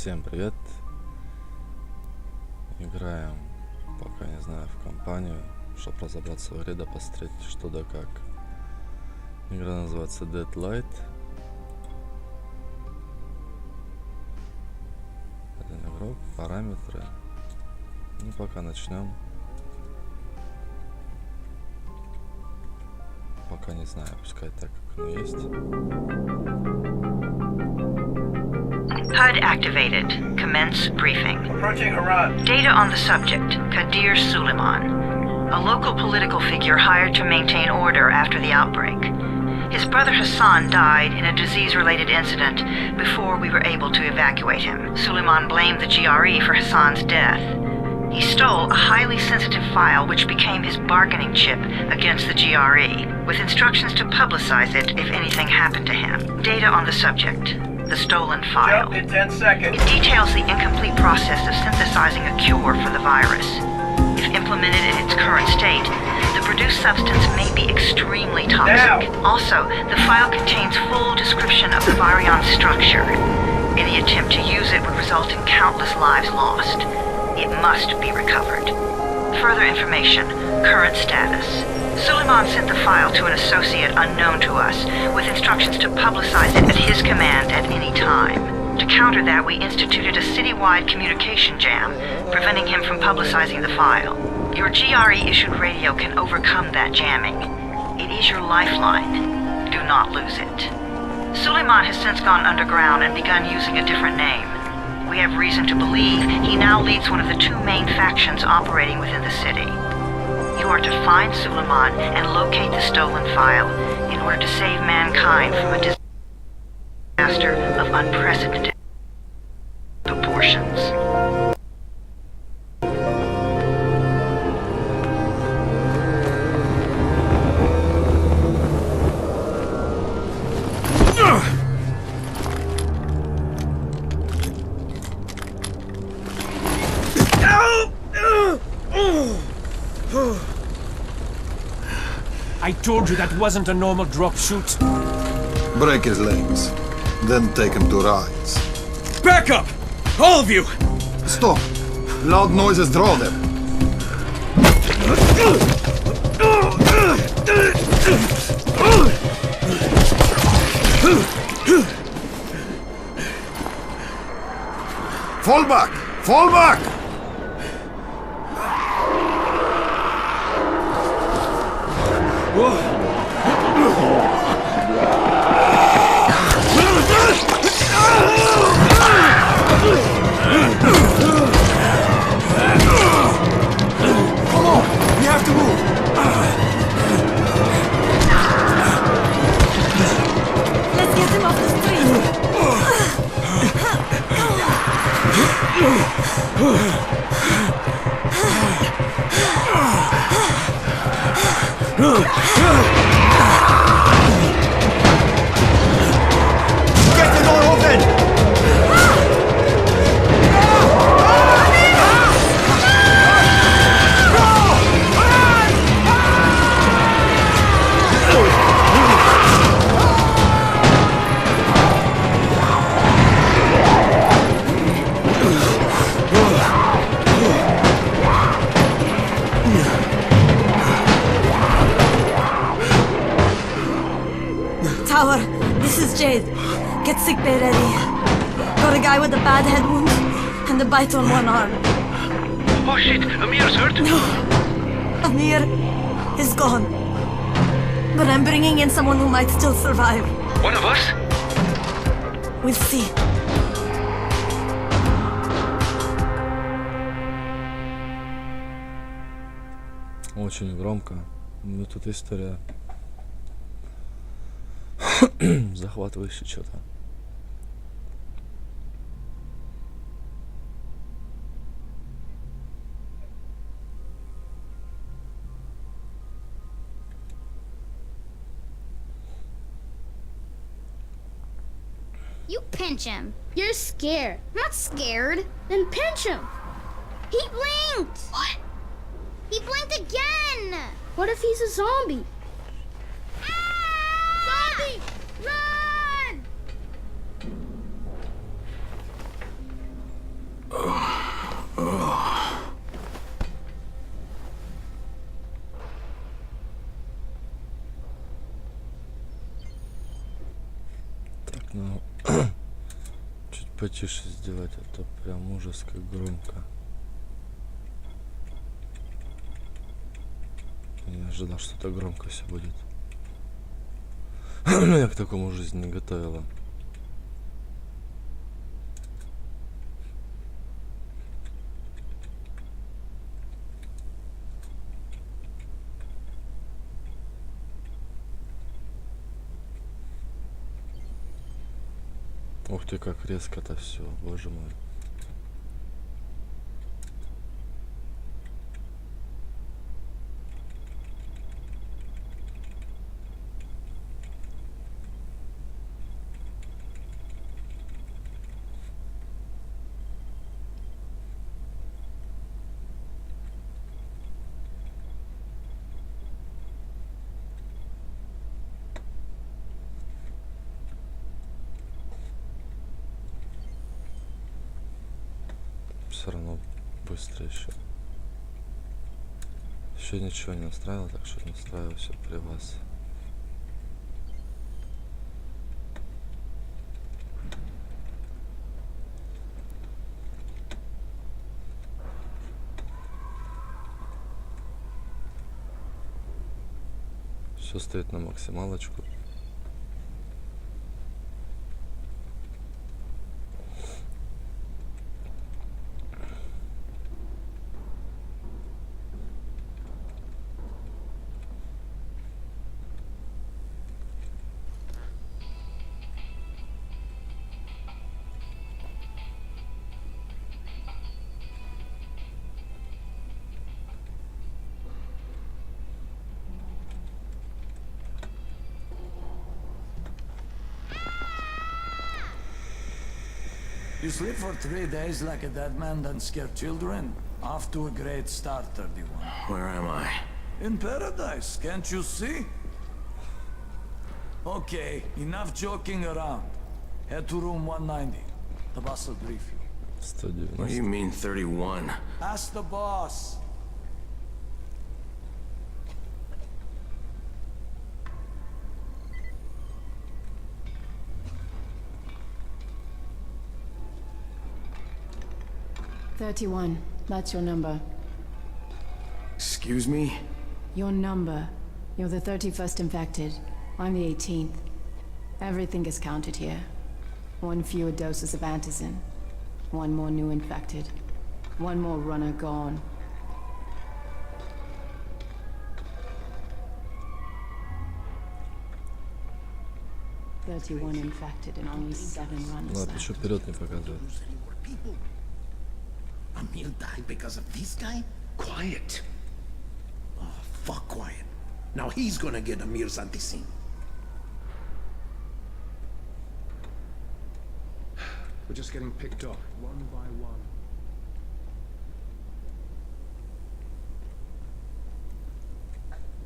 Всем привет! Играем, пока не знаю, в компанию, чтобы разобраться в игре, да посмотреть что да как. Игра называется Deadlight. Один игрок, параметры. Ну пока начнем. Пока не знаю, пускай так как оно есть. HUD activated. Commence briefing. Approaching Haran. Data on the subject, Kadir Suleiman, a local political figure hired to maintain order after the outbreak. His brother Hassan died in a disease-related incident before we were able to evacuate him. Suleiman blamed the GRE for Hassan's death. He stole a highly sensitive file which became his bargaining chip against the GRE, with instructions to publicize it if anything happened to him. Data on the subject. The stolen file. Jump in 10 seconds. It details the incomplete process of synthesizing a cure for the virus. If implemented in its current state, the produced substance may be extremely toxic. Now. Also, the file contains full description of the virion's structure. Any attempt to use it would result in countless lives lost. It must be recovered. Further information, current status. Suleiman sent the file to an associate unknown to us, with instructions to publicize it at his command at any time. To counter that, we instituted a citywide communication jam, preventing him from publicizing the file. Your GRE-issued radio can overcome that jamming. It is your lifeline. Do not lose it. Suleiman has since gone underground and begun using a different name. We have reason to believe he now leads one of the two main factions operating within the city. You are to find Suleiman and locate the stolen file in order to save mankind from a disaster of unprecedented proportions. I told you that wasn't a normal drop shoot. Break his legs, then take him to rides. Back up! All of you! Stop! Loud noises draw them. Fall back! Fall back! Come on! We have to move! Let's get him off the street. Get the door open! Tower, this is Jade. Get sick bay ready. Got a guy with a bad head wound and a bite on one arm. Oh shit, Amir's hurt? No, Amir is gone. But I'm bringing in someone who might still survive. One of us? We'll see. Очень громко. Ну тут история захватывающая что-то. You pinch him. You're scared. I'm not scared. Then pinch him. He blinked. What? He blinked again. What if he's a zombie? Ah! Zombie! Run! потише сделать, а то прям ужас как громко. Я не ожидал, что так громко все будет. Я к такому жизнь не готовила. Ух ты, как резко-то все, боже мой. Все равно быстро еще. Еще ничего не настраивал, так что настраиваю все при вас. Все стоит на максималочку. You sleep for 3 days like a dead man, then scare children? Off to a great start, 31. Where am I? In paradise, can't you see? Okay, enough joking around. Head to room 190. The boss will brief you. 190. What do you mean 31? Ask the boss. "31. That's your number. Excuse me? Your number. You're the 31st infected. I'm the 18th. Everything is counted here. 1 fewer doses of antizin. 1 more new infected. 1 more runner gone. "31 infected and only 7 runners Ладно, left." еще вперед не показывает. Amir died because of this guy? Quiet. Oh, fuck quiet. Now he's gonna get Amir's anti-scene. We're just getting picked off, one by one.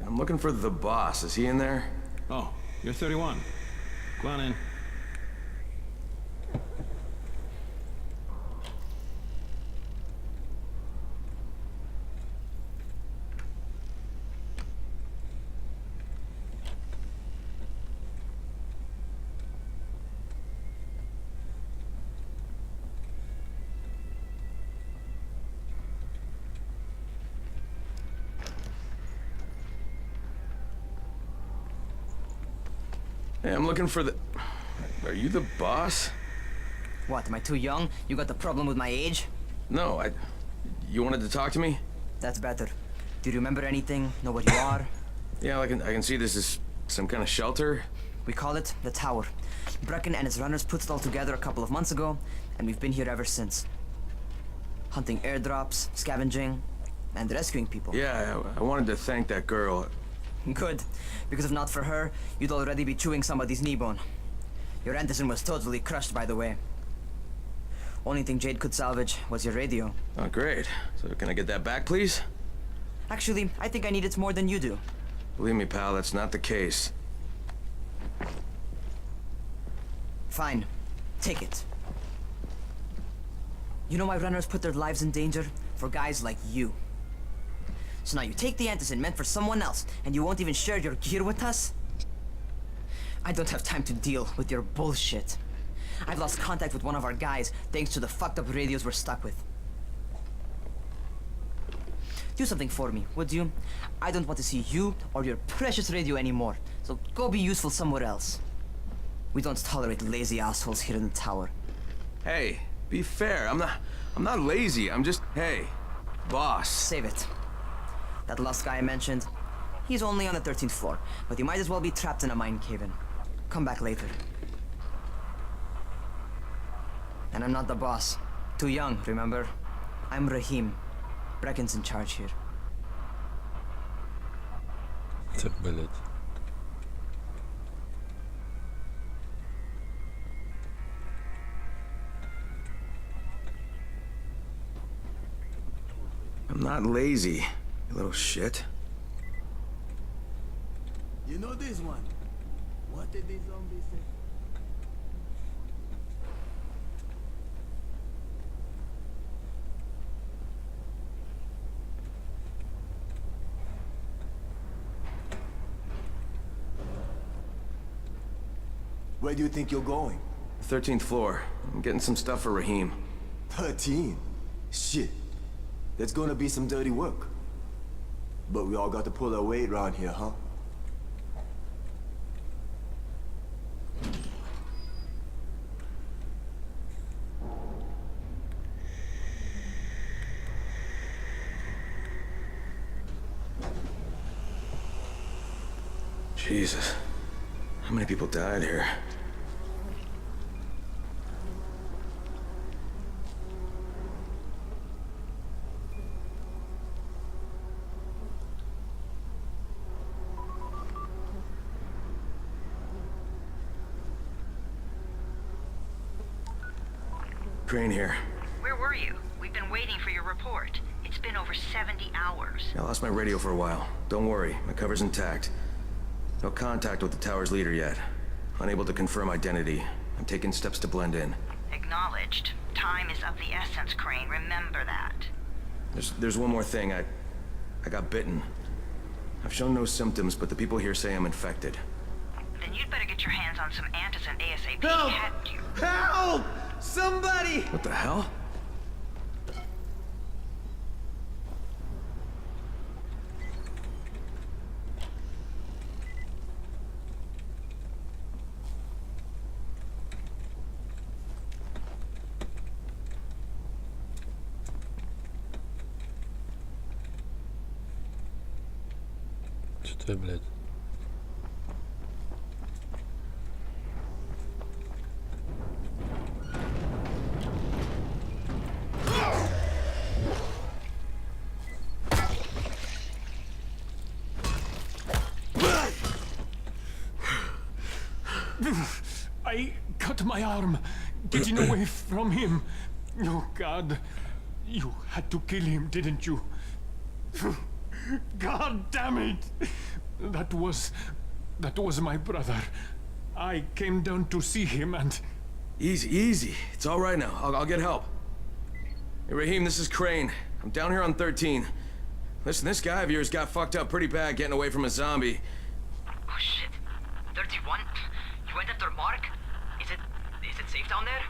I'm looking for the boss. Is he in there? Oh, you're 31. Go on in. Hey, I'm looking for the... Are you the boss? What, am I too young? You got the problem with my age? No, You wanted to talk to me? That's better. Do you remember anything? Know what you are? Yeah, I can see this is some kind of shelter. We call it the Tower. Brecken and his runners put it all together a couple of months ago, and we've been here ever since. Hunting airdrops, scavenging, and rescuing people. Yeah, I wanted to thank that girl. Good, because if not for her, you'd already be chewing somebody's knee bone. Your antizin was totally crushed, by the way. Only thing Jade could salvage was your radio. Oh, great. So can I get that back, please? Actually, I think I need it more than you do. Believe me, pal, that's not the case. Fine. Take it. You know why runners put their lives in danger? For guys like you. So now you take the antizin meant for someone else, and you won't even share your gear with us? I don't have time to deal with your bullshit. I've lost contact with one of our guys thanks to the fucked up radios we're stuck with. Do something for me, would you? I don't want to see you or your precious radio anymore, so go be useful somewhere else. We don't tolerate lazy assholes here in the tower. Hey, be fair. I'm not lazy. I'm just, hey, boss. Save it. That last guy I mentioned, he's only on the 13th floor, but he might as well be trapped in a mine cave-in. Come back later. And I'm not the boss. Too young, remember? I'm Rahim. Brecken's in charge here. Так, блять. I'm not lazy, you little shit. You know this one? What did these zombies say? Where do you think you're going? 13th floor. I'm getting some stuff for Rahim. 13? Shit. That's gonna be some dirty work. But we all got to pull our weight around here, huh? Jesus. How many people died here? Crane here. Where were you? We've been waiting for your report. It's been over 70 hours. I lost my radio for a while. Don't worry, my cover's intact. No contact with the tower's leader yet. Unable to confirm identity. I'm taking steps to blend in. Acknowledged. Time is of the essence, Crane. Remember that. There's one more thing. I got bitten. I've shown no symptoms, but the people here say I'm infected. Then you'd better get your hands on some antizin ASAP. Help! Hadn't you? Help! Somebody! What the hell? Что ты, блядь? I cut my arm, getting away from him. Oh, God. You had to kill him, didn't you? God damn it! That was my brother. I came down to see him and... Easy. It's all right now. I'll get help. Hey, Rahim, this is Crane. I'm down here on 13. Listen, this guy of yours got fucked up pretty bad getting away from a zombie. Oh shit. 31? You went after Mark? Is it safe down there?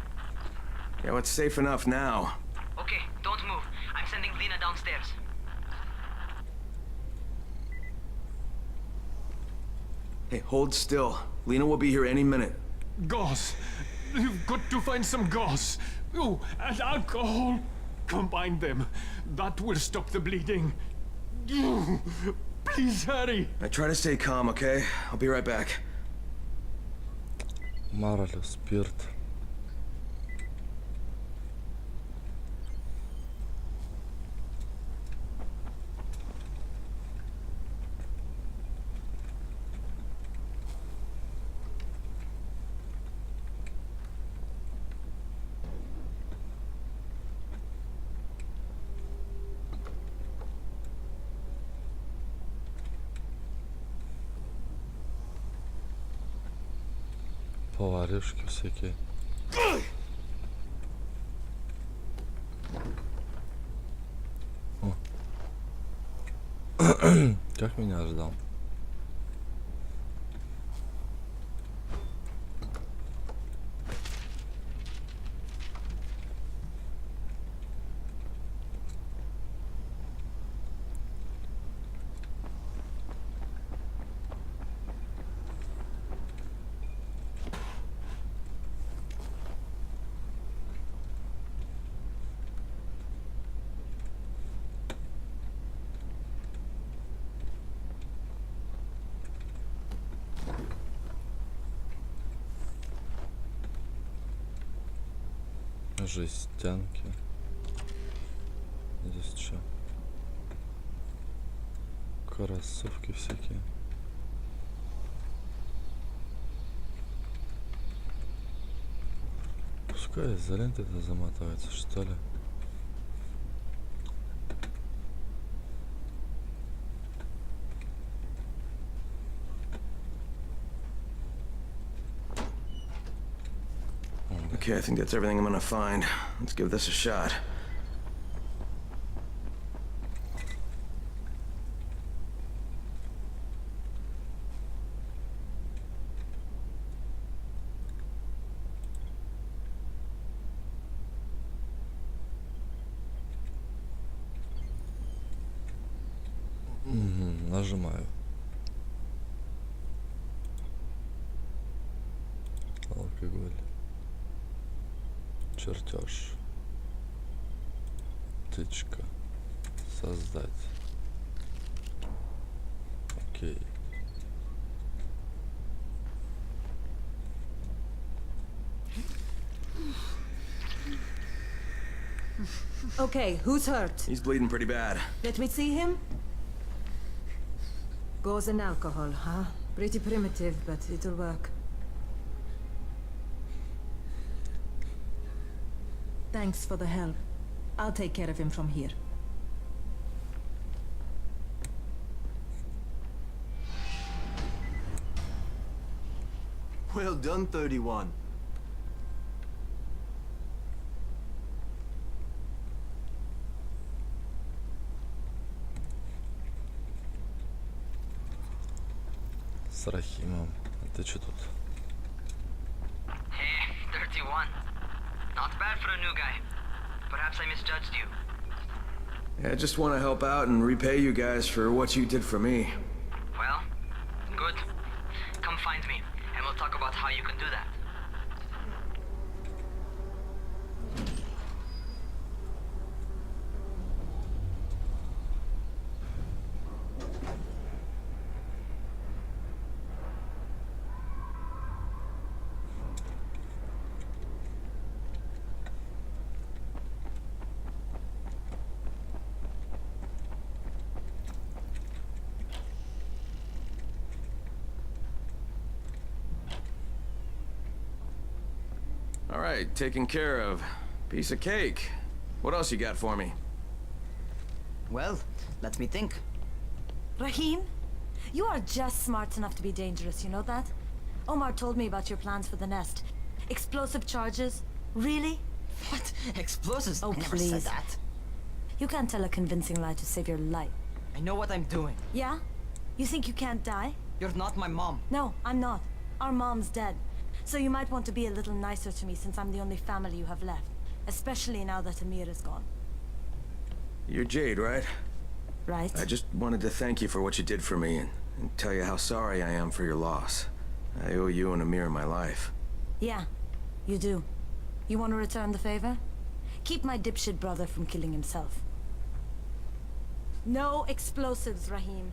Yeah, well, it's safe enough now. Okay, don't move. I'm sending Lena downstairs. Hey, hold still. Lena will be here any minute. Gauze. You've got to find some gauze. Oh, and alcohol. Combine them. That will stop the bleeding. Please hurry. I try to stay calm, okay? I'll be right back. Маралю, спирт. Поварюшки всякие. О. Как меня ждал? Жестянки. Здесь что? Кроссовки всякие. Пускай изолента это заматывается, что ли. Okay, I think that's everything I'm gonna find. Let's give this a shot. Нажимаю. Алкоголь. Чертеж. Тычка. Создать. Окей. Okay, who's hurt? He's bleeding pretty bad. Let me see him. Gauze and alcohol, huh? Pretty primitive, but it'll work. Thanks for the help. I'll take care of him from here. Well done, 31. С Рахимом. А ты что тут? Hey, 31. Not bad for a new guy. Perhaps I misjudged you. Yeah, I just want to help out and repay you guys for what you did for me. Well, good. Come find me, and we'll talk about how you can do that. All right, taken care of. Piece of cake. What else you got for me? Well, let me think. Rahim, you are just smart enough to be dangerous, you know that? Omar told me about your plans for the nest. Explosive charges? Really? What? Explosives? Oh, I never please. said that. You can't tell a convincing lie to save your life. I know what I'm doing. Yeah? You think you can't die? You're not my mom. No, I'm not. Our mom's dead. So you might want to be a little nicer to me since I'm the only family you have left. Especially now that Amir is gone. You're Jade, right? Right. I just wanted to thank you for what you did for me and tell you how sorry I am for your loss. I owe you and Amir my life. Yeah, you do. You want to return the favor? Keep my dipshit brother from killing himself. No explosives, Rahim.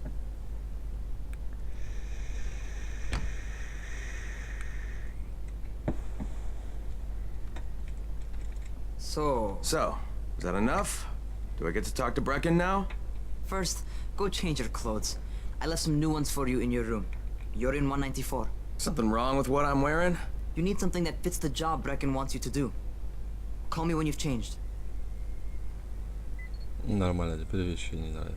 So, is that enough? Do I get to talk to Brecken now? first, go change your clothes. I left some new ones for you in your room. You're in 194. Something wrong with what I'm wearing? You need something that fits the job Brecken wants you to do. Call me when you've changed. Нормально, теперь вещи не нравятся.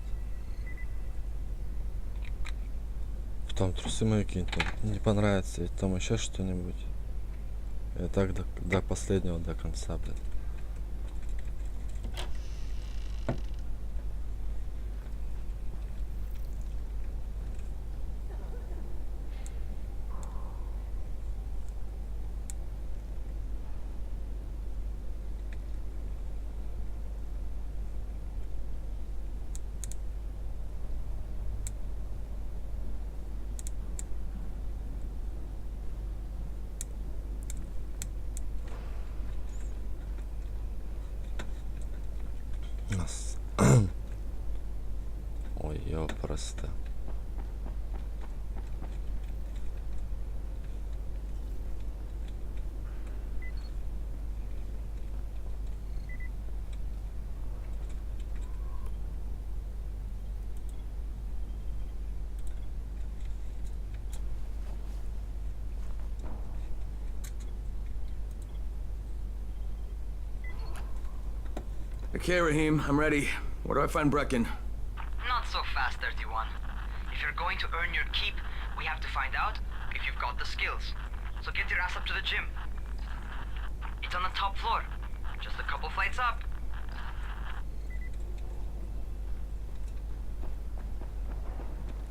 Потом трусы мои какие-нибудь не понравятся, и там еще что-нибудь. И так до последнего, до конца, блядь. Нас. Ой, ёпросто. Okay, Raheem, I'm ready. Where do I find Brecken? Not so fast, 31. If you're going to earn your keep, we have to find out if you've got the skills. So get your ass up to the gym. It's on the top floor. Just a couple flights up.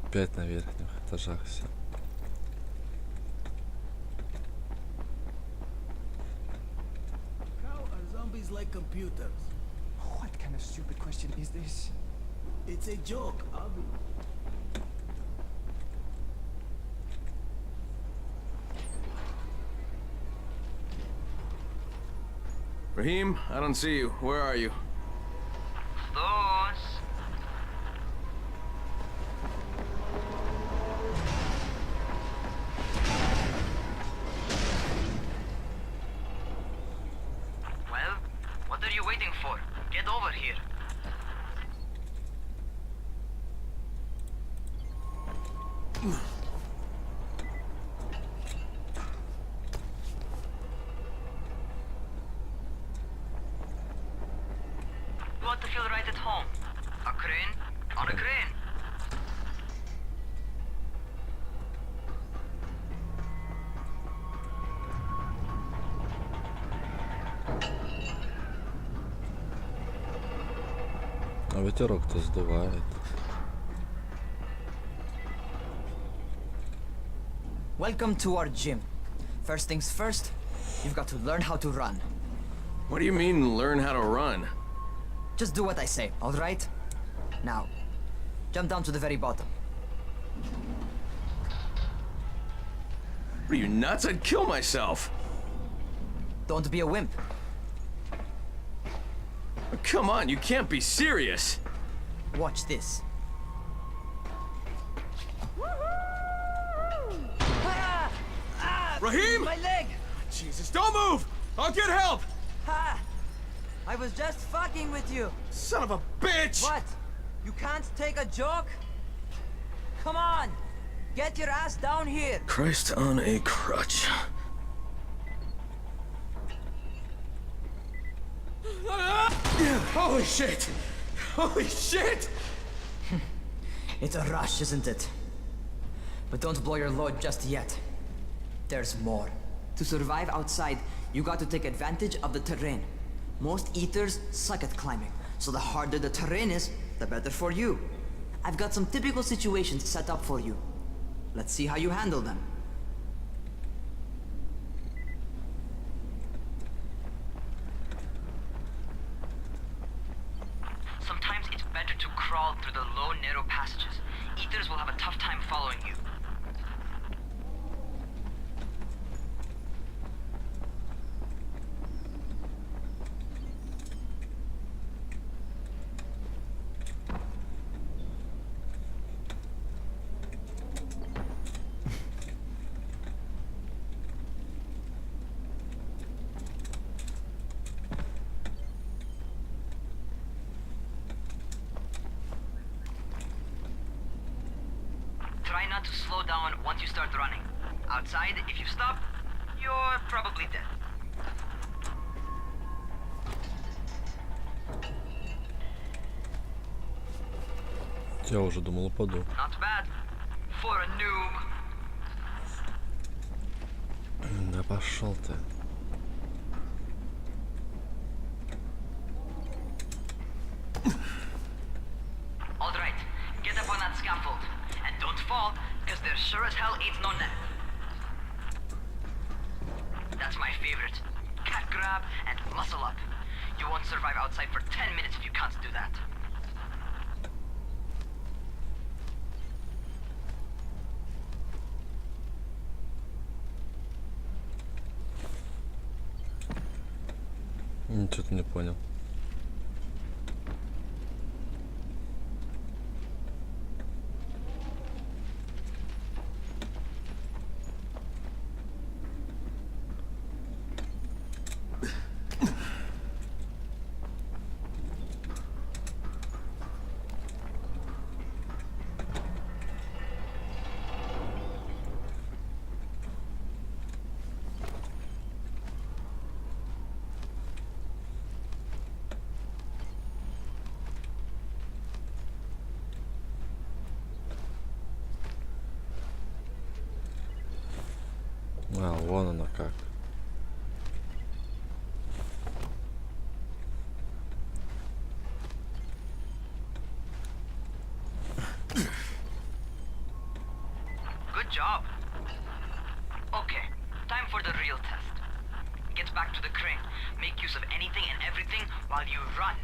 Опять на верхних этажах все. How are zombies like computers? What kind of stupid question is this? It's a joke, Abby. Raheem, I don't see you. Where are you? Those. Well, what are you waiting for? Get over here. You want to feel right at home? A crane on a crane. А ветерок-то сдувает. Welcome to our gym. First things first, you've got to learn how to run. What do you mean, learn how to run? Just do what I say, all right? Now, jump down to the very bottom. Are you nuts? I'd kill myself. Don't be a wimp. Come on, you can't be serious. Watch this. Raheem! My leg! Jesus, don't move! I'll get help! Ha! I was just fucking with you. Son of a bitch! What? You can't take a joke? Come on! Get your ass down here! Christ on a crutch. Holy shit! Holy shit! It's a rush, isn't it? But don't blow your load just yet. There's more. To survive outside, you got to take advantage of the terrain. Most eaters suck at climbing, so the harder the terrain is, the better for you. I've got some typical situations set up for you. Let's see how you handle them. Sometimes it's better to crawl through the low, narrow passages. Eaters will have a tough time following you. Try not to slow down once you start running. Outside, if you stop, you're probably dead. Я уже думал, упаду. Not bad. For a noob. Да пошел ты. Alright, get up on that scaffold. And don't fall, because there sure as hell ain't no net. That's my favorite. Cat grab and muscle up. You won't survive outside for 10 minutes if you can't do that. Что-то не понял. вон оно как. Good job. Okay, time for the real test. Get back to the crane. Make use of anything and everything while you run.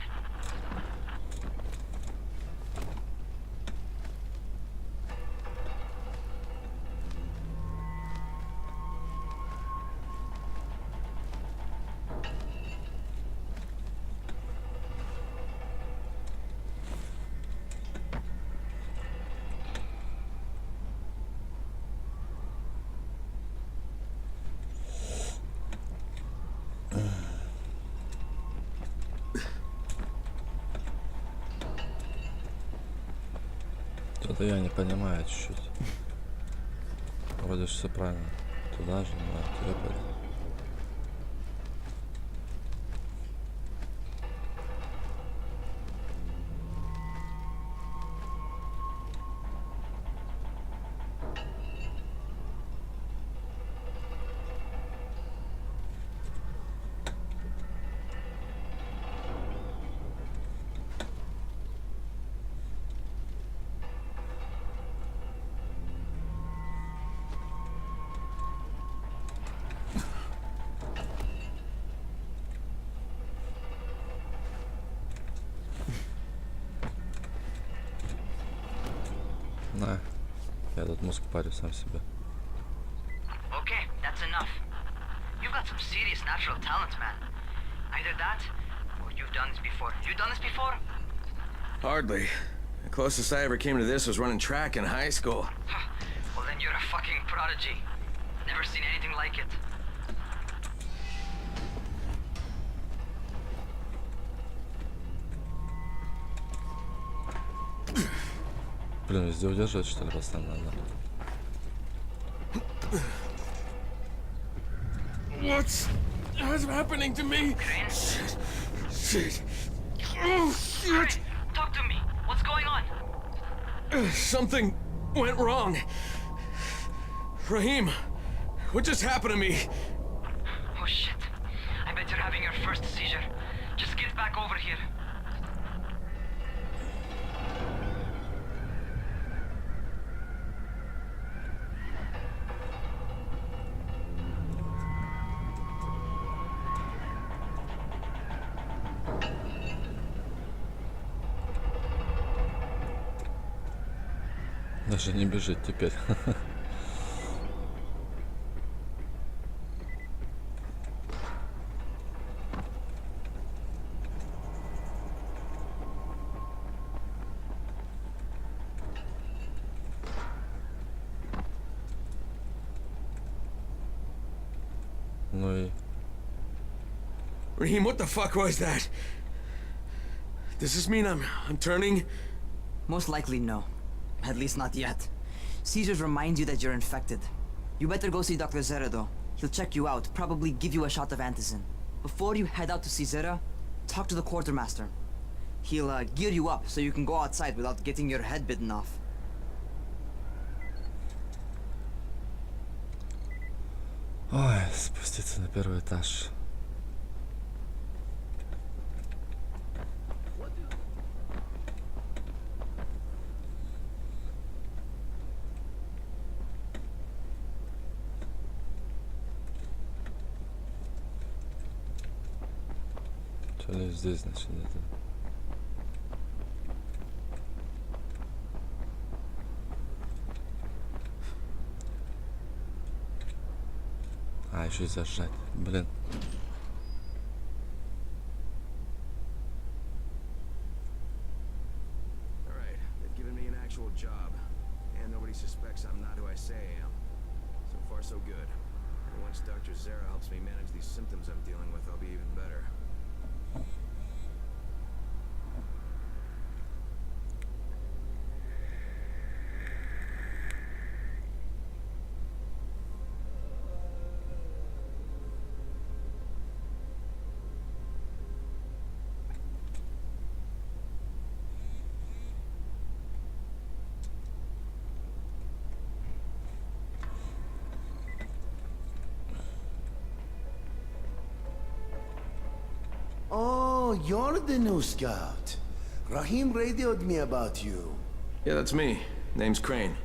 Что-то я не понимаю чуть-чуть. Вроде все правильно. Туда же, но туда пойду. На, я тут мозг парю сам себе. Okay, that's enough. You've got some serious natural talent, man. Either that, or you've done this before. You done this before? Hardly. The closest I ever came to this was running track in high school. Well, then you're a fucking prodigy. Never seen anything like it. Блин, везде удерживать, что ли, постоянно надо? What's happening to me? Shit. Shit. Oh, shit. Talk to me. What's going on? Something went wrong. Raheem, what just happened to me? Oh shit. I bet you're having your first seizure. Just get back over here. Даже не бежит теперь. Ну и... Raheem, what the fuck was that? Does this mean I'm turning? Most likely no. At least not yet. Caesars reminds you that you're infected. You better go see Dr. Zera though. He'll check you out, probably give you a shot of antizin. Before you head out to see Zera, talk to the quartermaster. He'll gear you up so you can go outside without getting your head bitten off. Ой, спуститься на первый этаж. Что ли здесь, значит, это? А, еще и зажать. Блин. Alright, they've given me an actual job. And nobody suspects I'm not who I say I am. So far, so good. And once Dr. Zera helps me manage these symptoms I'm dealing with, I'll be even better. Oh, you're the new scout. Rahim radioed me about you. Yeah, that's me. Name's Crane.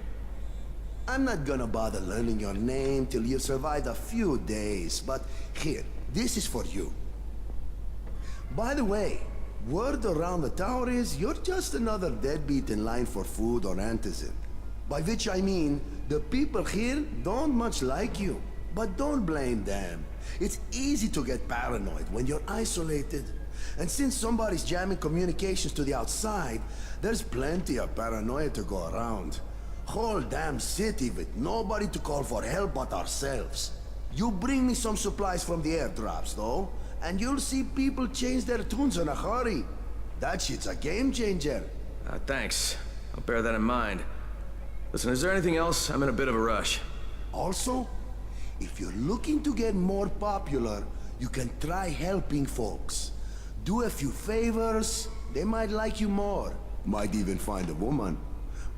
I'm not gonna bother learning your name till you've survived a few days, but here, this is for you. By the way, word around the tower is you're just another deadbeat in line for food or antizin. By which I mean, the people here don't much like you. But don't blame them. It's easy to get paranoid when you're isolated. And since somebody's jamming communications to the outside, there's plenty of paranoia to go around. Whole damn city with nobody to call for help but ourselves. You bring me some supplies from the airdrops, though, and you'll see people change their tunes in a hurry. That shit's a game changer. Thanks. I'll bear that in mind. Listen, is there anything else? I'm in a bit of a rush. Also, if you're looking to get more popular, you can try helping folks. Do a few favors, they might like you more. Might even find a woman.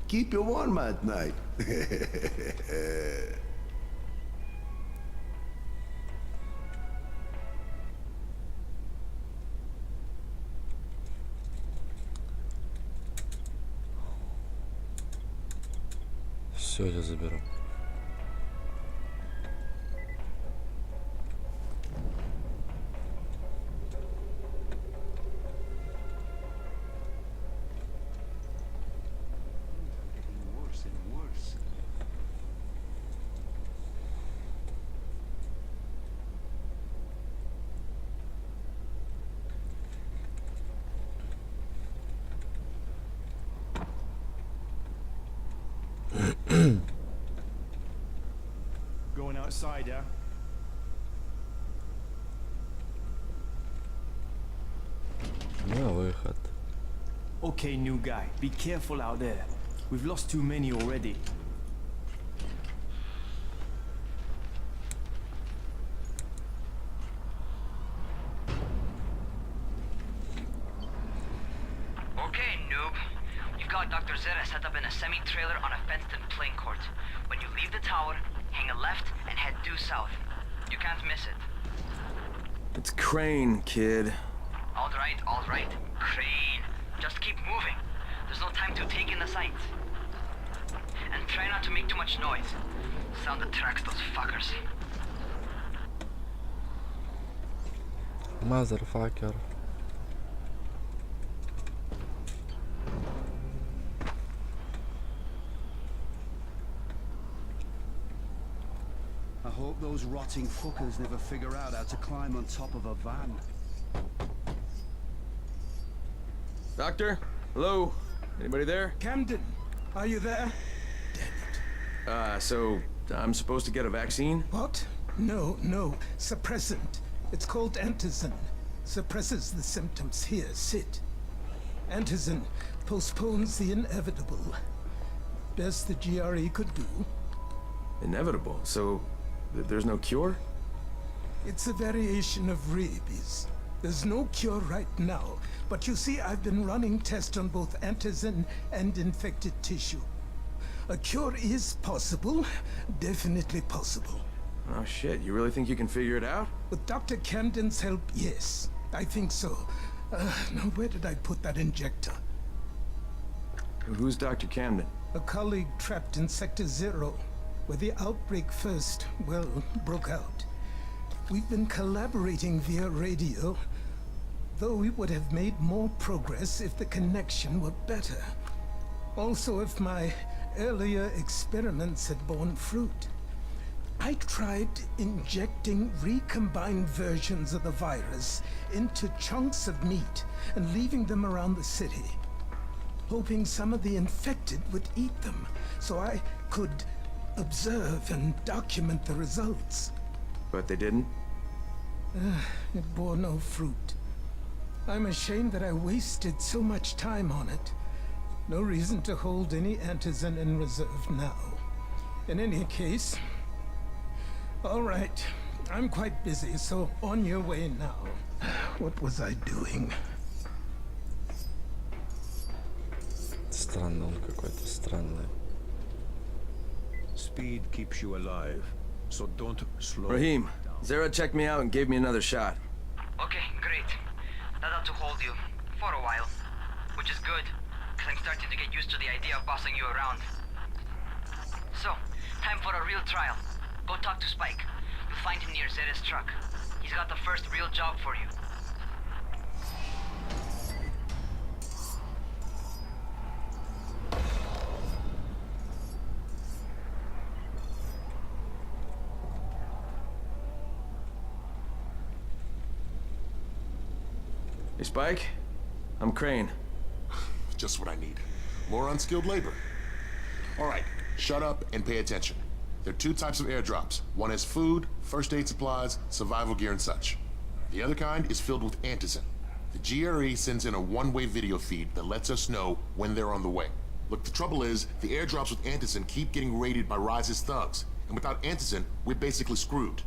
Keep you warm at night. Все, я заберу. Going outside, yeah? Ну, выход. Okay, new guy. Be careful out there. We've lost too many already. Okay, noob. You've got Dr. Zera set up in a semi-trailer on a fenced-in playing court. When you leave the tower, hang a left and head due south. You can't miss it. It's Crane, kid. All right. Crane. Just keep moving. There's no time to take in the sights. And try not to make too much noise. Sound attracts those fuckers. Motherfucker. I hope those rotting fuckers never figure out how to climb on top of a van. Doctor? Hello? Anybody there? Camden, are you there? So I'm supposed to get a vaccine? What? No. Suppressant. It's called antizin. Suppresses the symptoms. Here, sit. Antizin postpones the inevitable. Best the GRE could do. Inevitable? So there's no cure? It's a variation of rabies. There's no cure right now, but you see, I've been running tests on both antizin and infected tissue. A cure is possible, definitely possible. Oh shit, you really think you can figure it out? With Dr. Camden's help, yes. I think so. Now where did I put that injector? Who's Dr. Camden? A colleague trapped in Sector 0, where the outbreak first, well, broke out. We've been collaborating via radio, though we would have made more progress if the connection were better. Also, if my earlier experiments had borne fruit. I tried injecting recombined versions of the virus into chunks of meat and leaving them around the city, hoping some of the infected would eat them, so I could observe and document the results. But they didn't? It bore no fruit. I'm ashamed that I wasted so much time on it. No reason to hold any antizin in reserve now. In any case... All right. I'm quite busy, so on your way now. What was I doing? Странный он какой-то, странный. Speed keeps you alive, so don't slow Rahim, down. Zera checked me out and gave me another shot. Okay, great. That ought to hold which is good, because I'm starting to get used to the idea of bossing you around. So, time for a real trial. Go talk to Spike. You'll find him near Zeta's truck. He's got the first real job for you. Hey, Spike. I'm Crane. Just what I need. More unskilled labor. All right, shut up and pay attention. There are two types of airdrops. One has food, first aid supplies, survival gear, and such. The other kind is filled with antizin. The GRE sends in a one-way video feed that lets us know when they're on the way. Look, the trouble is, the airdrops with antizin keep getting raided by Rise's thugs. And without antizin, we're basically screwed.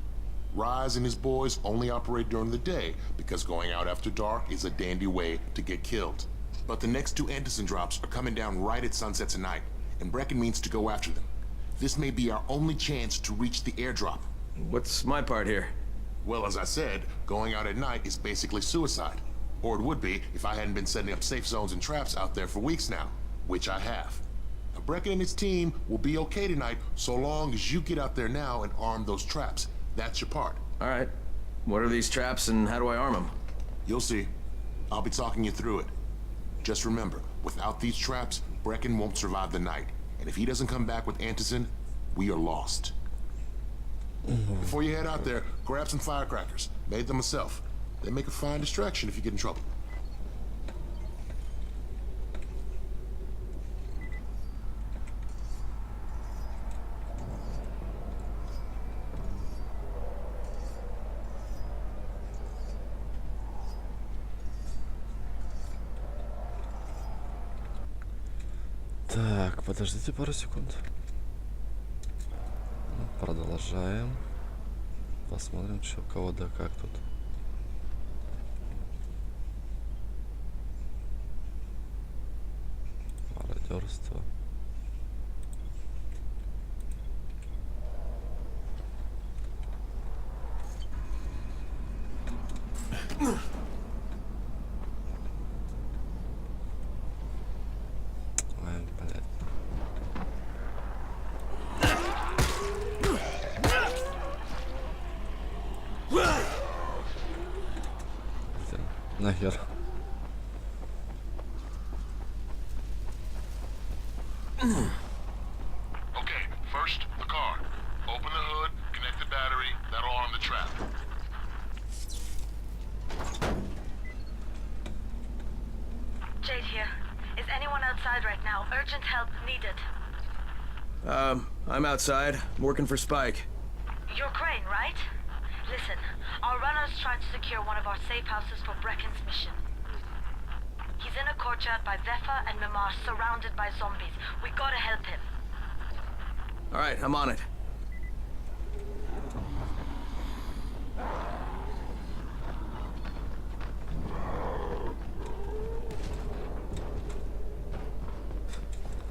Rise and his boys only operate during the day because going out after dark is a dandy way to get killed. But the next two antizin drops are coming down right at sunset tonight, and Brecken means to go after them. This may be our only chance to reach the airdrop. What's my part here? Well, as I said, going out at night is basically suicide. Or it would be if I hadn't been setting up safe zones and traps out there for weeks now, which I have. Now, Brecken and his team will be okay tonight so long as you get out there now and arm those traps. That's your part. All right. What are these traps and how do I arm them? You'll see. I'll be talking you through it. Just remember, without these traps, Brecken won't survive the night. And if he doesn't come back with antizin, we are lost. Before you head out there, grab some firecrackers. Made them myself. They make a fine distraction if you get in trouble. Так, подождите пару секунд. Продолжаем. Посмотрим, что у кого да как тут. Мародерство. Ай, блядь. Нахер. Okay, first, the car. Open the hood, connect the battery, that'll arm the trap. Jade here. Is anyone outside right now? Urgent help needed. I'm outside, working for Spike. You're Crane, right? Listen, our runners tried to secure one of our safe houses for Brecken's mission. He's in a courtyard by Vefa and Mimar, surrounded by zombies. We gotta help him. All right, I'm on it.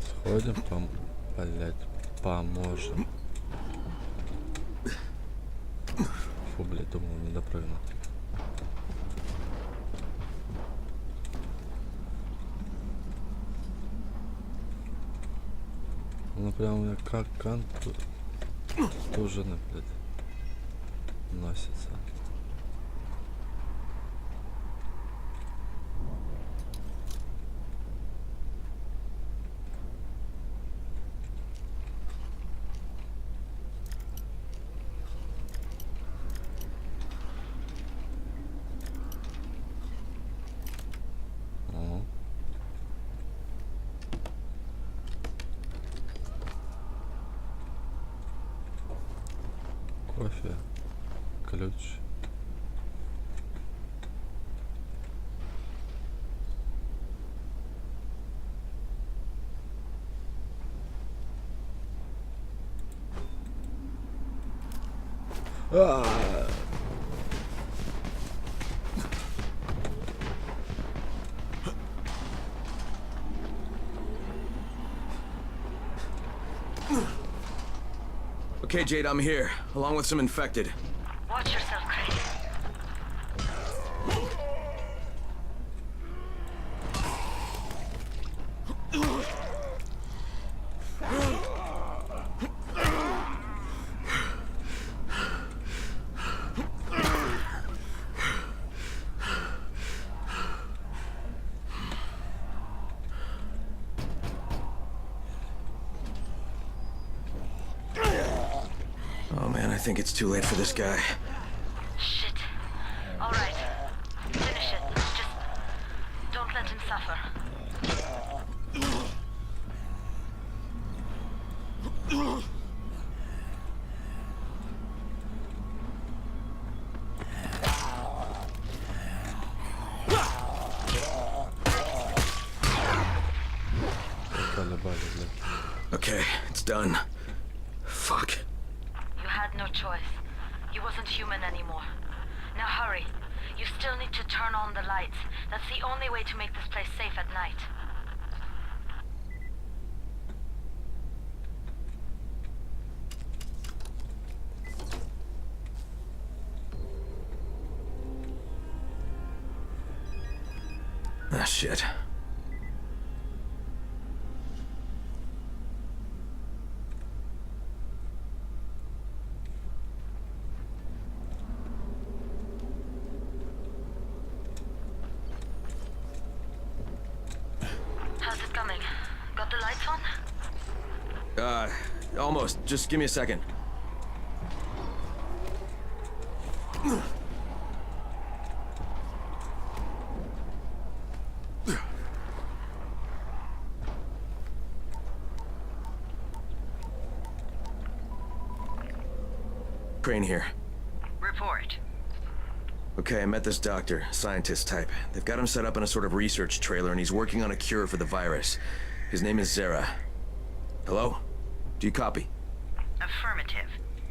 Сходим, блять, поможем. Фу, блять, думал, не допрыгну. Ну прям у меня как контужены, блять, носится. Кофе, ключ. Okay, Jade, I'm here, along with some infected. Watch yourself, Crane. think it's too late for this guy. Shit. All right. Finish it. Just don't let him suffer. Okay, it's done. Fuck. You had no choice. He wasn't human anymore. Now hurry. You still need to turn on the lights. That's the only way to make this place safe at night. Ah, shit. How's it coming? Got the lights on? Almost. Just give me a second. Crane here. Report. Okay, I met this doctor, scientist type. They've got him set up in a sort of research trailer, and he's working on a cure for the virus. His name is Zera. Hello? Do you copy? Affirmative.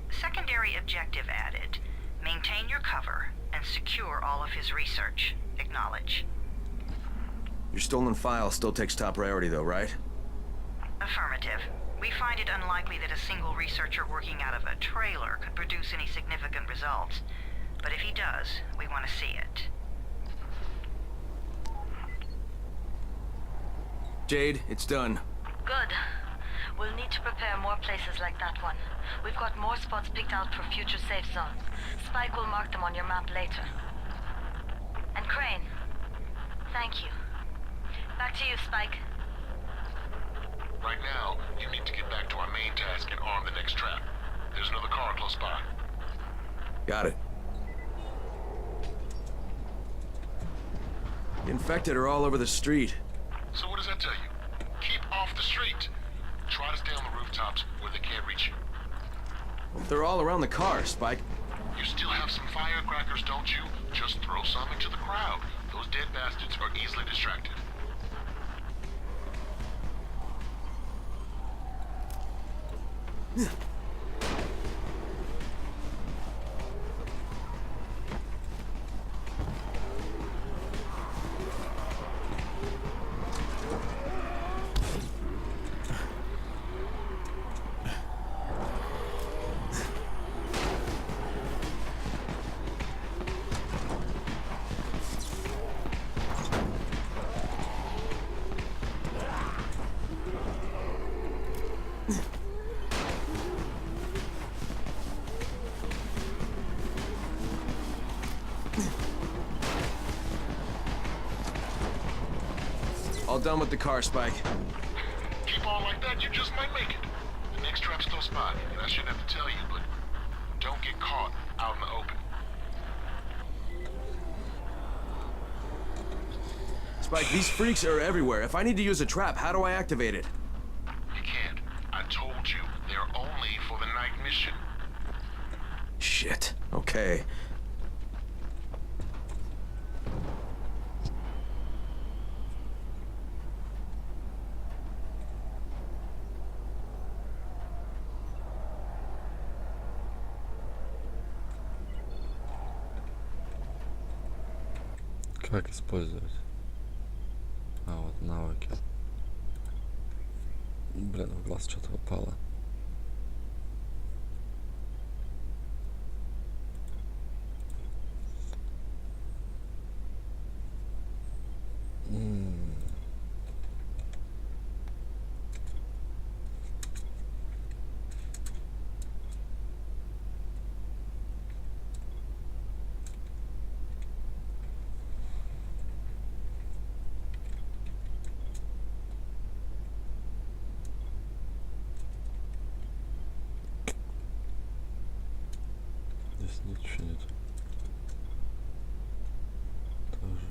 Secondary objective added. Maintain your cover and secure all of his research. Acknowledge. Your stolen file still takes top priority though, right? Affirmative. We find it unlikely that a single researcher working out of a trailer could produce any significant results. But if he does, we want to see it. Jade, it's done. Good. We'll need to prepare more places like that one. We've got more spots picked out for future safe zones. Spike will mark them on your map later. And Crane, thank you. Back to you, Spike. Right now, you need to get back to our main task and arm the next trap. There's another car close by. Got it. The infected are all over the street. So what does that tell you? Keep off the street. Try to stay on the rooftops where they can't reach you. They're all around the car, Spike. You still have some firecrackers, don't you? Just throw some into the crowd. Those dead bastards are easily distracted. All done with the car, Spike. Keep on like that, you just might make it. The next trap's close by, and I shouldn't have to tell you, but don't get caught out in the open. Spike, these freaks are everywhere. If I need to use a trap, how do I activate it? You can't. I told you, they're only for the night mission. Shit. Okay. Как использовать? А, вот навыки. Блин, в глаз что-то упало. ничего нет. Тоже.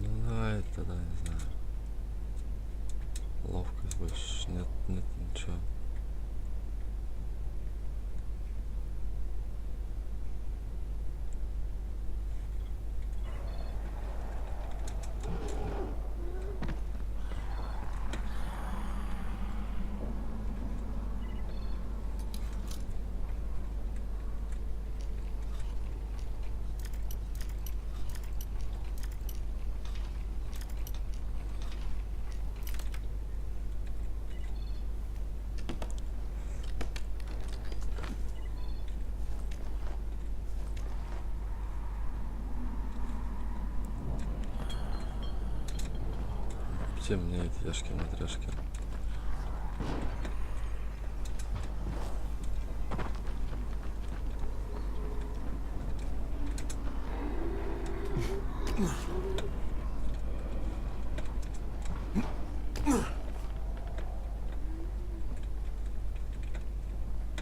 Ну давай тогда, не знаю. Ловкость больше. Нет, нет, ничего. Темнеет, яшки-матряшки.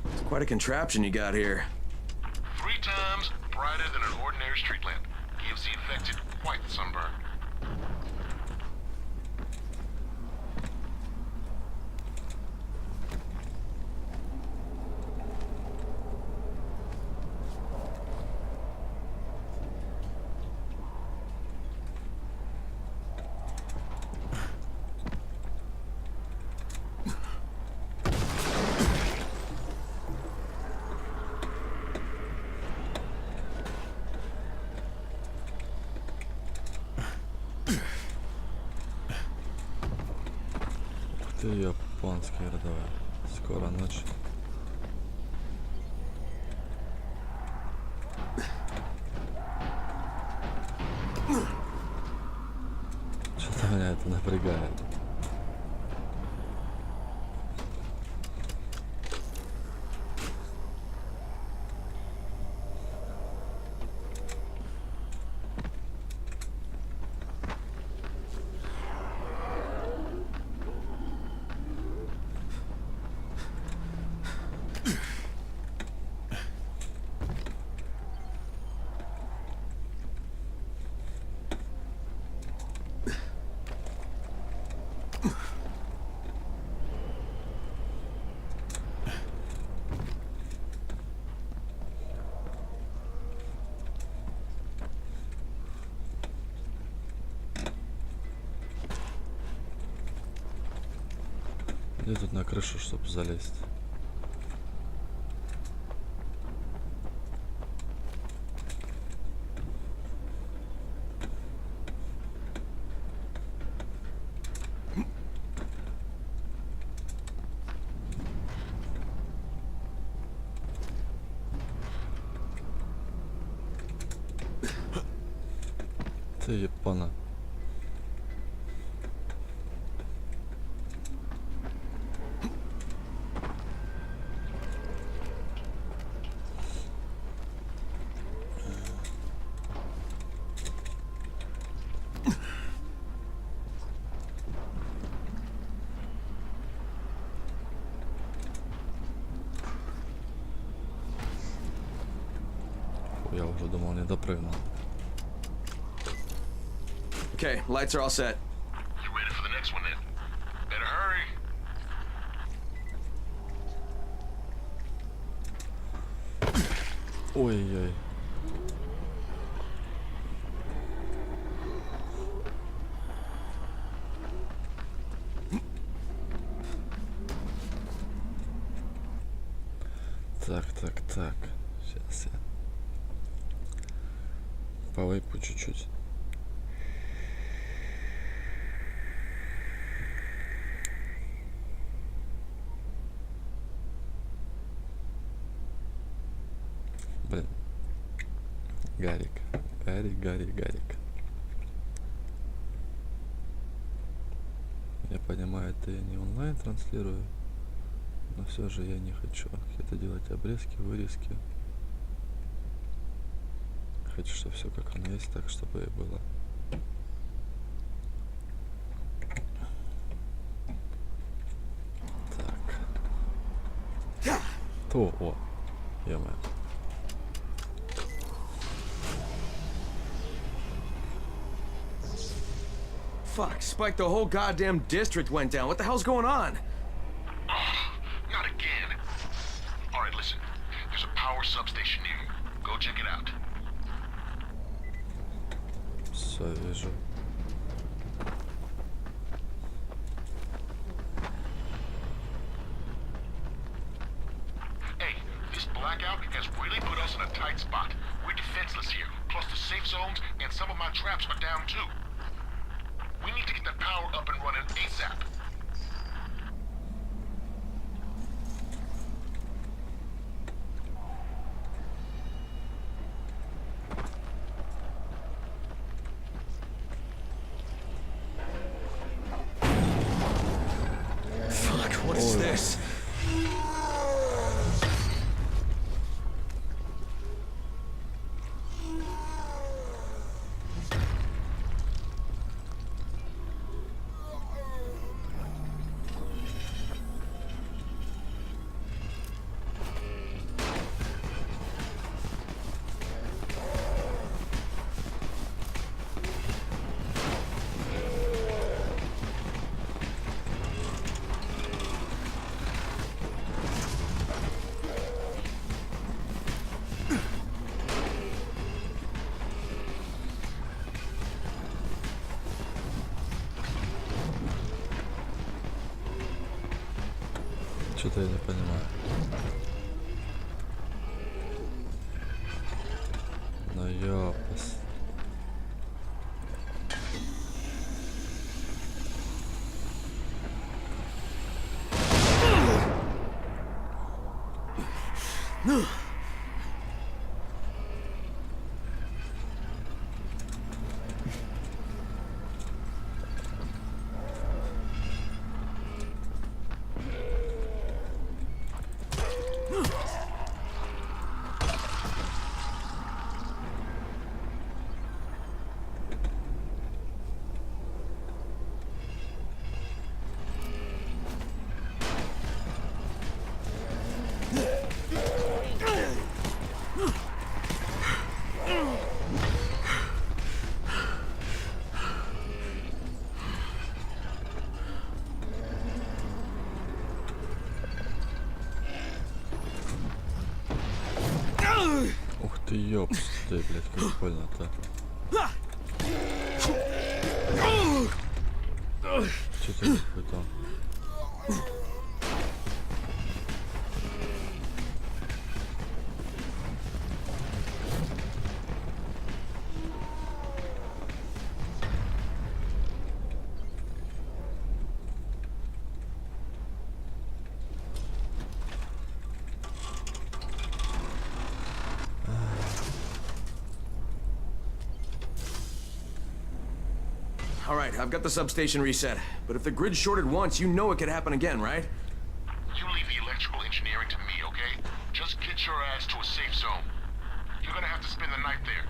It's quite a contraption you got here. 3 times brighter than an ordinary street lamp. Gives the infected quite the sunburn. Ты японский родовой. Скоро ночь. Что-то меня это напрягает. Где тут на крышу, чтобы залезть? Ты япона. Я уже думал, не допрыгнул. Okay, lights are all set. You ready for the next one then? Better hurry. Ой-ой. Так. Сейчас я повыпью чуть-чуть. Блин. Гарик. Я понимаю, это я не онлайн транслирую, но все же я не хочу какие-то делать обрезки, вырезки. Хочу, чтобы все как оно есть, так чтобы и было. О, ё-моё. Fuck, Spike, the whole goddamn district went down. What the hell's going on? Not again. All right, listen. There's a power substation near you. Go check it out. Всё, вижу. Hey, this blackout has really put us in a tight spot. We're defenseless here. Plus the safe zones and some of my traps are down too. We need to get the power up and running ASAP. Fuck, what is this? Что-то я не понимаю. Ну ёпас. Ух ты, ёпс, ты, блядь, как больно-то. Что-то какой-то. All right, I've got the substation reset. But if the grid shorted once, you know it could happen again, right? You leave the electrical engineering to me, okay? Just get your ass to a safe zone. You're gonna have to spend the night there.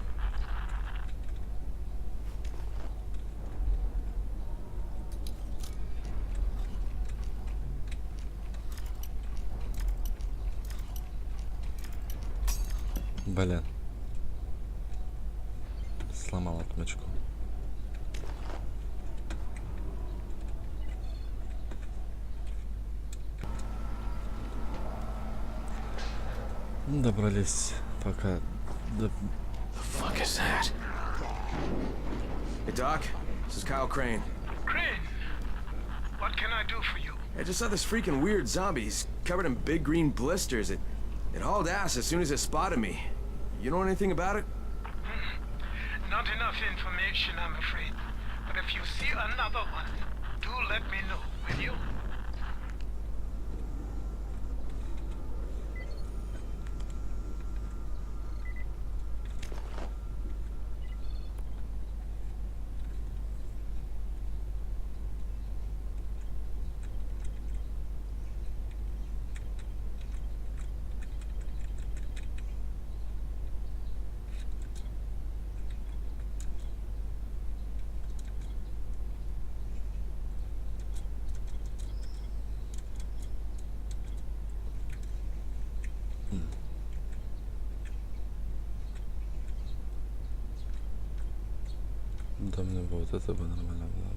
Блин. Сломал отмычку. Добрались пока до... The fuck is that? Hey, Doc. This is Kyle Crane. Crane, what can I do for you? I just saw this freaking weird zombie. He's covered in big green blisters. It hauled ass as soon as it spotted me. You know anything about it? Not enough information, I'm afraid. But if you see another one, do let me know, will you? Да мне бы вот это бы нормально было бы.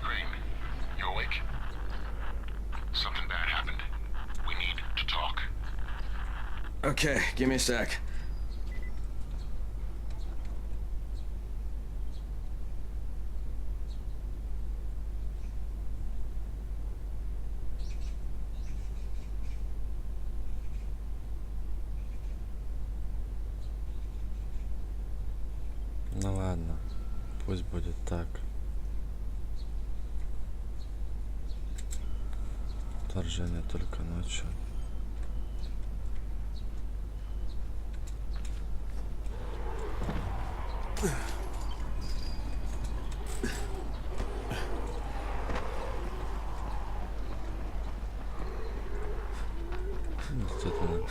Crane, you awake? Something bad happened. We need to talk. Okay, give me a sec. Ну ладно, пусть будет так. Вторжение только ночью. Действительно.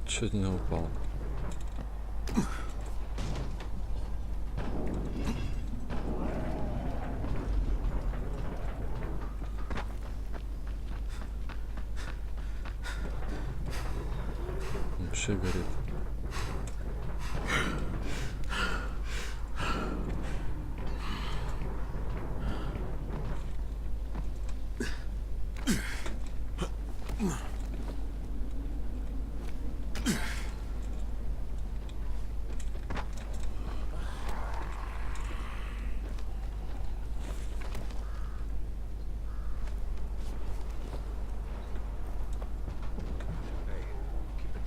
Чуть не упал. Вообще горит.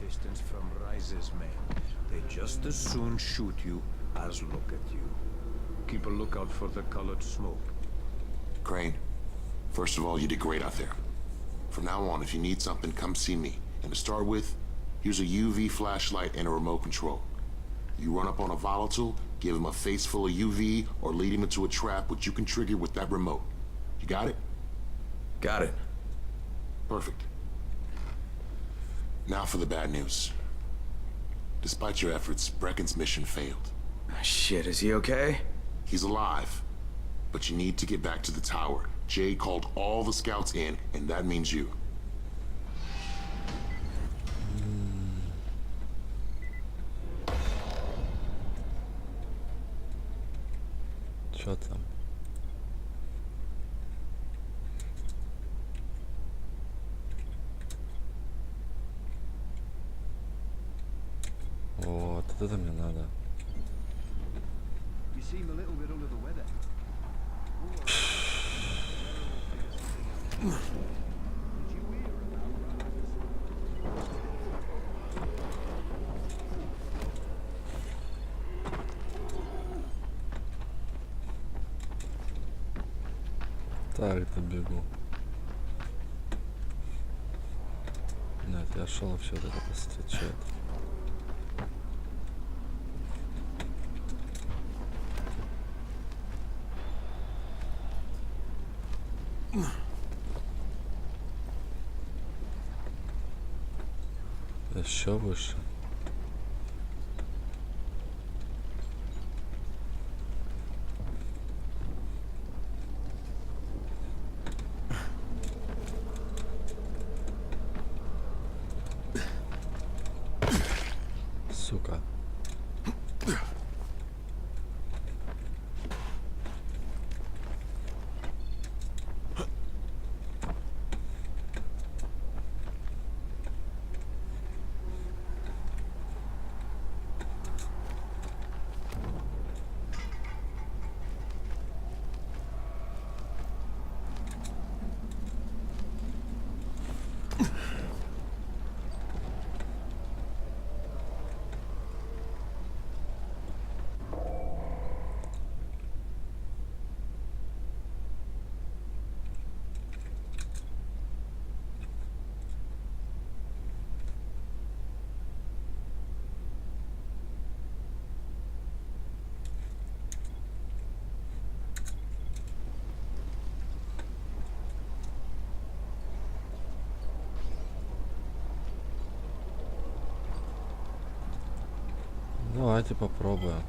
Distance from Rise's men. They just as soon shoot you as look at you. Keep a lookout for the colored smoke. Crane, first of all, you did great out there. From now on, if you need something, come see me. And to start with, here's a UV flashlight and a remote control. You run up on a volatile, give him a face full of UV, or lead him into a trap which you can trigger with that remote. You got it? Got it. Perfect. Now for the bad news. Despite your efforts, Brecken's mission failed. Shit, is he okay? He's alive, but you need to get back to the tower. Jay called all the scouts in, and that means you. Чё там? Вот, это мне надо. You seem a little bit under the weather. Так, добегу. Нет, я шел вообще вот это постречать. Еще выше. Сука. давайте попробуем.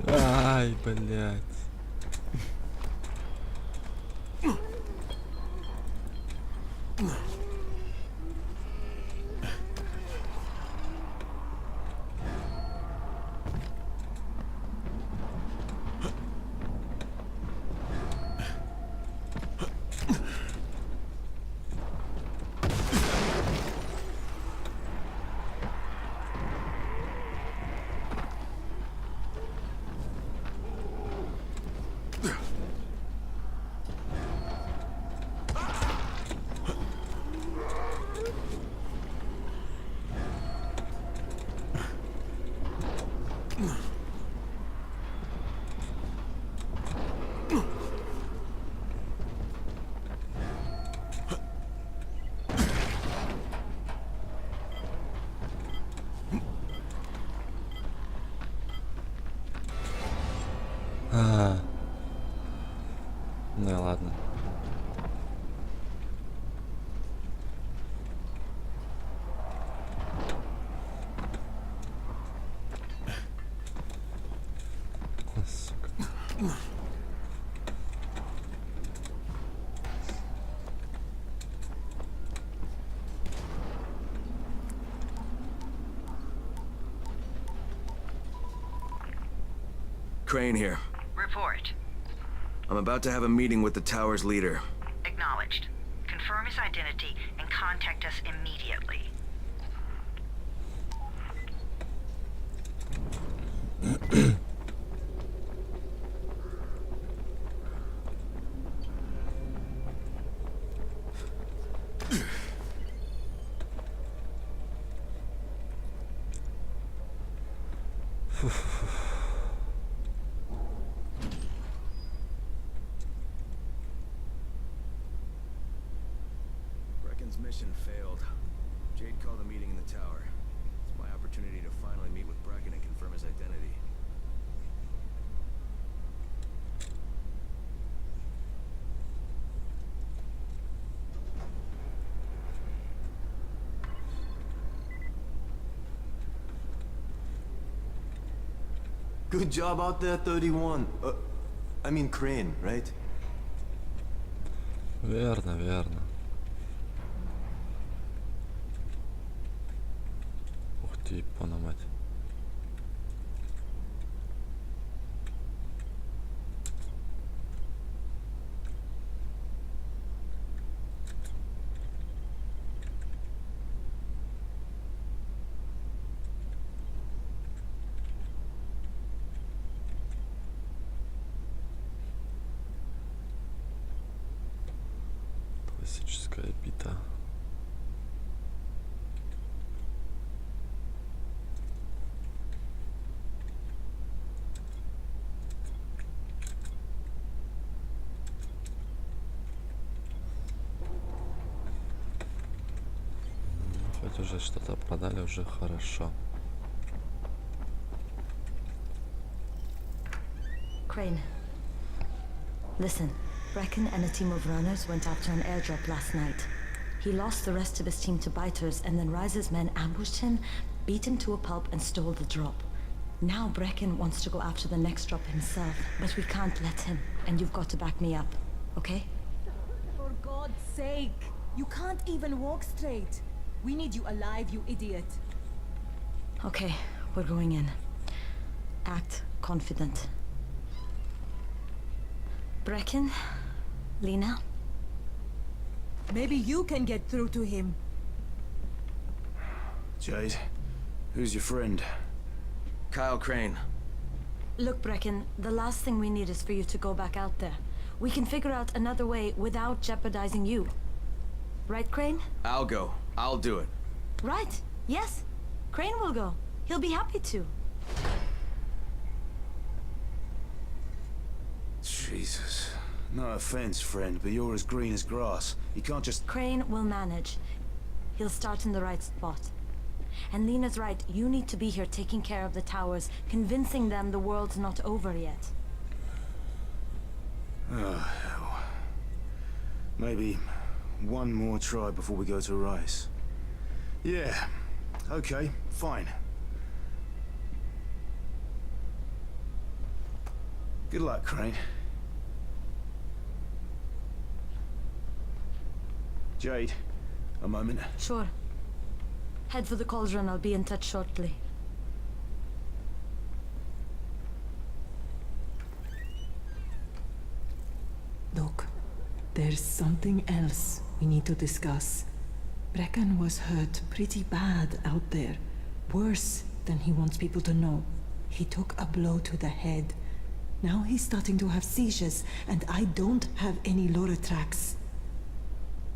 Ай, блядь. Ну и ладно. Сука. Crane here. Report. I'm about to have a meeting with the tower's leader. Acknowledged. Confirm his identity and contact us immediately. Brecken's mission failed. Jade called a meeting in the tower. It's my opportunity to finally meet with Brecken and confirm his identity. Good job out there, 31. I mean Crane, right? Верно, верно. Ух ты, ипона мать. Классическая бита. Хоть уже что-то продали, уже хорошо. Crane. Listen, Brecken and a team of runners went after an airdrop last night. He lost the rest of his team to biters, and then Rise's men ambushed him beat him to a pulp and stole the drop. Now Brecken wants to go after the next drop himself, but we can't let him, and you've got to back me up, okay? For God's sake! You can't even walk straight. We need you alive, you idiot. Okay, we're going in. Act confident. Brecken? Lena? Maybe you can get through to him. Jade, who's your friend? Kyle Crane. Look, Brecken, the last thing we need is for you to go back out there. We can figure out another way without jeopardizing you. Right, Crane? I'll go. I'll do it. Right. Yes. Crane will go. He'll be happy to. Jesus. No offense, friend, but you're as green as grass. You can't just... Crane will manage. He'll start in the right spot. And Lena's right, you need to be here taking care of the towers, convincing them the world's not over yet. Oh, hell. Maybe one more try before we go to Rice. Yeah, okay, fine. Good luck, Crane. Jade, a moment. Sure. Head for the cauldron, I'll be in touch shortly. Look, there's something else we need to discuss. Brecken was hurt pretty bad out there. Worse than he wants people to know. He took a blow to the head. Now he's starting to have seizures, and I don't have any Loratrax.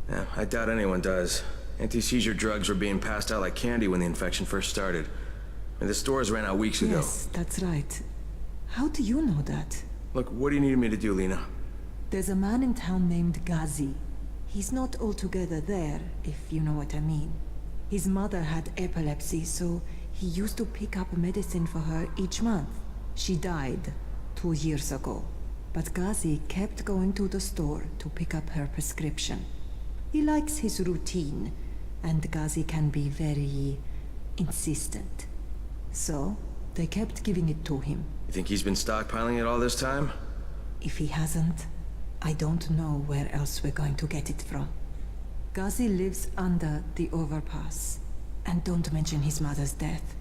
Yeah, I doubt anyone does. Anti-seizure drugs were being passed out like candy when the infection first started. And the stores ran out weeks ago. Yes, that's right. How do you know that? Look, what do you need me to do, Lena? There's a man in town named Ghazi. He's not altogether there, if you know what I mean. His mother had epilepsy, so he used to pick up medicine for her each month. She died 2 years ago, but Ghazi kept going to the store to pick up her prescription. He likes his routine, and Ghazi can be very insistent. So, they kept giving it to him. You think he's been stockpiling it all this time? If he hasn't, I don't know where else we're going to get it from. Ghazi lives under the overpass. And don't mention his mother's death.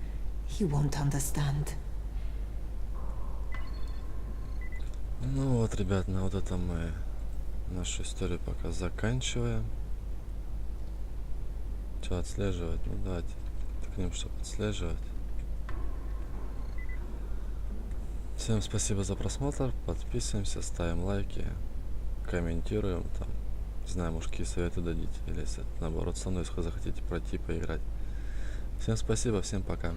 He won't understand. Ну вот, ребят, на вот этом мы нашу историю пока заканчиваем. Что, отслеживать? Ну давайте ткнем, чтобы отслеживать. Всем спасибо за просмотр, подписываемся, ставим лайки, комментируем, там, не знаю, может, какие советы дадите, или если наоборот со мной, если захотите пройти, поиграть. Всем спасибо, всем пока.